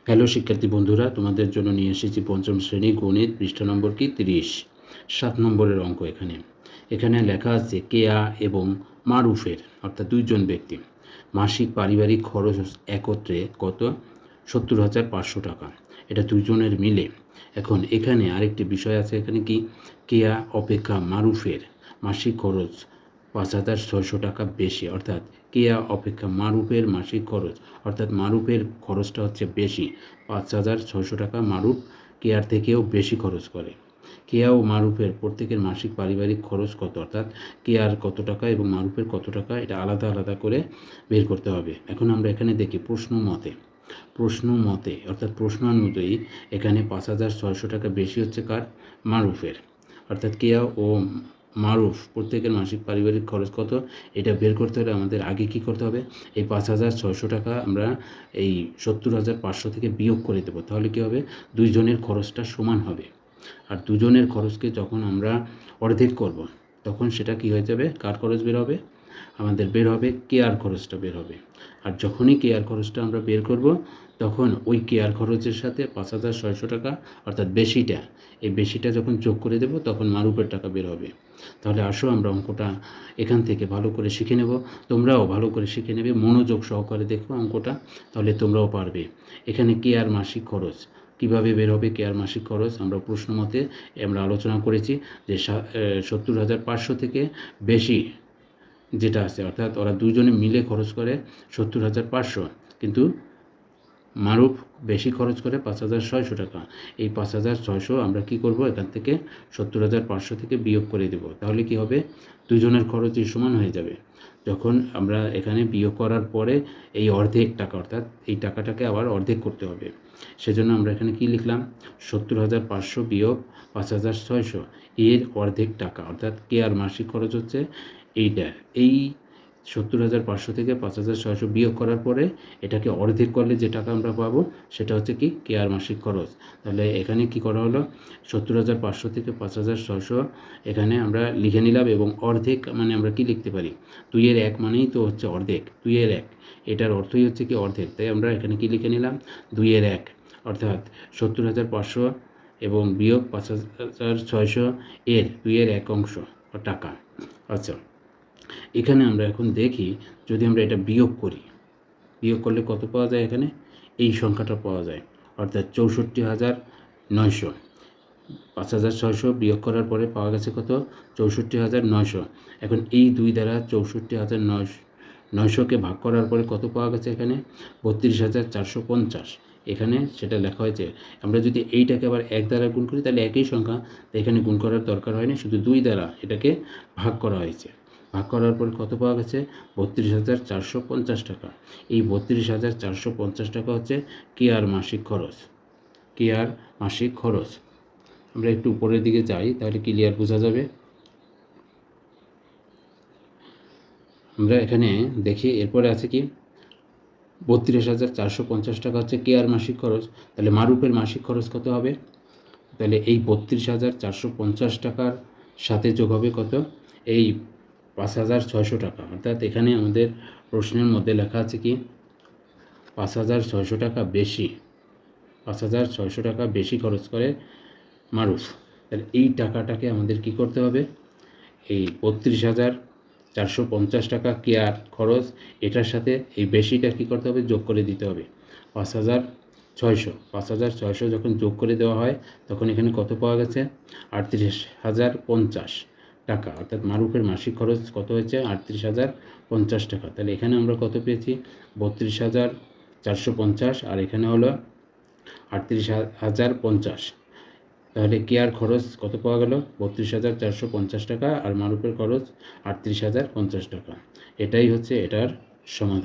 Hello শিক্ষার্থী বন্ধুরা, তোমাদের জন্য নিয়ে এসেছি পঞ্চম শ্রেণী গণিত, পৃষ্ঠা নম্বর কি 30, 7 নম্বরের অঙ্ক। এখানে লেখা আছে কেয়া এবং মারুফের অর্থাৎ দুইজন ব্যক্তি মাসিক পারিবারিক খরচ একত্রে কত 70,500 টাকা। এটা দুইজনের মিলে। এখন এখানে আরেকটি বিষয় আছে, এখানে কি কেয়া অপেক্ষা মারুফের মাসিক খরচ 5,600 টাকা বেশি, অর্থাৎ কেয়া অপেক্ষা মারুফের মাসিক খরচ, অর্থাৎ মারুফের খরচটা হচ্ছে বেশি 5,600 টাকা। মারুফ কেয়ার থেকেও বেশি খরচ করে। কেয়া ও মারুফের প্রত্যেকের মাসিক পারিবারিক খরচ কত, অর্থাৎ কেয়ার কত টাকা এবং মারুফের কত টাকা, এটা আলাদা আলাদা করে বের করতে হবে। এখন আমরা এখানে দেখি প্রশ্ন মতে অর্থাৎ প্রশ্ন অনুযায়ী এখানে 5,600 টাকা বেশি হচ্ছে কার, মারুফের। অর্থাৎ কেয়া ও মারুফ প্রত্যেকের মাসিক পারিবারিক খরচ কত, এটা বের করতে হলে আমাদের আগে কি করতে হবে, এই 5,600 টাকা আমরা এই 70,500 থেকে বিয়োগ করে দেবো। তাহলে কী হবে, দুইজনের খরচটা সমান হবে। আর দুজনের খরচকে যখন আমরা অর্ধেক করব, তখন সেটা কি হয়ে যাবে, কার খরচ বের হবে, আমাদের বের হবে কেয়ার খরচটা বের হবে। আর যখনই কেয়ার খরচটা আমরা বের করব, তখন ওই কেয়ার খরচের সাথে 5,600 টাকা অর্থাৎ বেশিটা, এই বেশিটা যখন যোগ করে দেব, তখন মারুফের টাকা বের হবে। তাহলে আসো আমরা অঙ্কটা এখান থেকে ভালো করে শিখে নেব। তোমরাও ভালো করে শিখে নেবে, মনোযোগ সহকারে দেখো অঙ্কটা, তাহলে তোমরাও পারবে। এখানে কেয়ার মাসিক খরচ কীভাবে বের হবে, কেয়ার মাসিক খরচ আমরা প্রশ্ন মতে আমরা আলোচনা করেছি যে 70,500 থেকে বেশি যেটা আছে, অর্থাৎ ওরা দুজনে মিলে খরচ করে 70,500, কিন্তু মারুফ বেশি খরচ করে 5,600 টাকা। এই 5,600 আমরা কি করব, এখান থেকে 70,500 থেকে বিয়োগ করে দেব। তাহলে কি হবে, দুজনের খরচই সমান হয়ে যাবে। যখন আমরা এখানে বিয়োগ করার পরে এই অর্ধেক টাকা, অর্থাৎ এই টাকাটাকে আবার অর্ধেক করতে হবে। সেজন্য আমরা এখানে কি লিখলাম, 70,500 বিয়োগ 5,600 এর অর্ধেক টাকা, অর্থাৎ কেয়ার মাসিক খরচ হচ্ছে এইটা। এই 70,500 থেকে 5,600 বিয়োগ করার পরে এটাকে অর্ধেক করলে যে টাকা আমরা পাবো, সেটা হচ্ছে কি কেয়ার মাসিক খরচ। তাহলে এখানে কি করা হলো, 70,500 থেকে 5,600 এখানে আমরা লিখে নিলাম, এবং অর্ধেক মানে আমরা কি লিখতে পারি, 2/1 মানেই তো হচ্ছে অর্ধেক, 2/1 এটার অর্থই হচ্ছে কি অর্ধেক। তাই আমরা এখানে কি লিখে নিলাম, 2/1, অর্থাৎ 70,500 এবং বিয়োগ 5,600 এর 2/1 অংশ টাকা। আচ্ছা, এখানে আমরা এখন দেখি, যদি আমরা এটা বিয়োগ করলে কত পাওয়া যায়, এখানে এই সংখ্যাটা পাওয়া যায়, অর্থাৎ 64,900। 5,600 বিয়োগ করার পরে পাওয়া গেছে কত, 64,900। এখন এই 2 দ্বারা 64,900কে ভাগ করার পরে কত পাওয়া গেছে, এখানে 32,450। এখানে সেটা লেখা হয়েছে। আমরা যদি এইটাকে আবার 1 দ্বারা গুণ করি, তাহলে একই সংখ্যা, তাই এখানে গুণ করার দরকার হয়নি, শুধু 2 দ্বারা এটাকে ভাগ করা হয়েছে। ভাগ করার পর কত পাওয়া গেছে, 32,450 টাকা। এই 32,450 টাকা হচ্ছে কেয়ার মাসিক খরচ। আমরা একটু উপরের দিকে যাই, তাহলে ক্লিয়ার বোঝা যাবে। আমরা এখানে দেখি, এরপরে আছে কি, 32,450 টাকা হচ্ছে কেয়ার মাসিক খরচ। তাহলে মারুফের মাসিক খরচ কত হবে, তাহলে এই 32,450 টাকার সাথে যোগ হবে কত, এই 5,600 টাকা। অর্থাৎ এখানে আমাদের প্রশ্নের মধ্যে লেখা আছে কি, 5,600 টাকা বেশি, 5,600 টাকা বেশি খরচ করে মারুফ। তাহলে এই টাকাটাকে আমাদের কি করতে হবে, এই 32,450 টাকা কেয়ার খরচ, এটার সাথে এই বেশিটা কী করতে হবে, যোগ করে দিতে হবে। 5,600 যখন যোগ করে দেওয়া হয়, তখন এখানে কত পাওয়া গেছে, 38,050 টাকা। অর্থাৎ মারুফের মাসিক খরচ কত হয়েছে, 38,050 টাকা। তাহলে এখানে আমরা কত পেয়েছি, 32,450, আর এখানে হলো 38,050। তাহলে কেয়ার খরচ কত পাওয়া গেল, 32,450 টাকা, আর মারুফের খরচ 38,050 টাকা। এটাই হচ্ছে এটার সমাধান।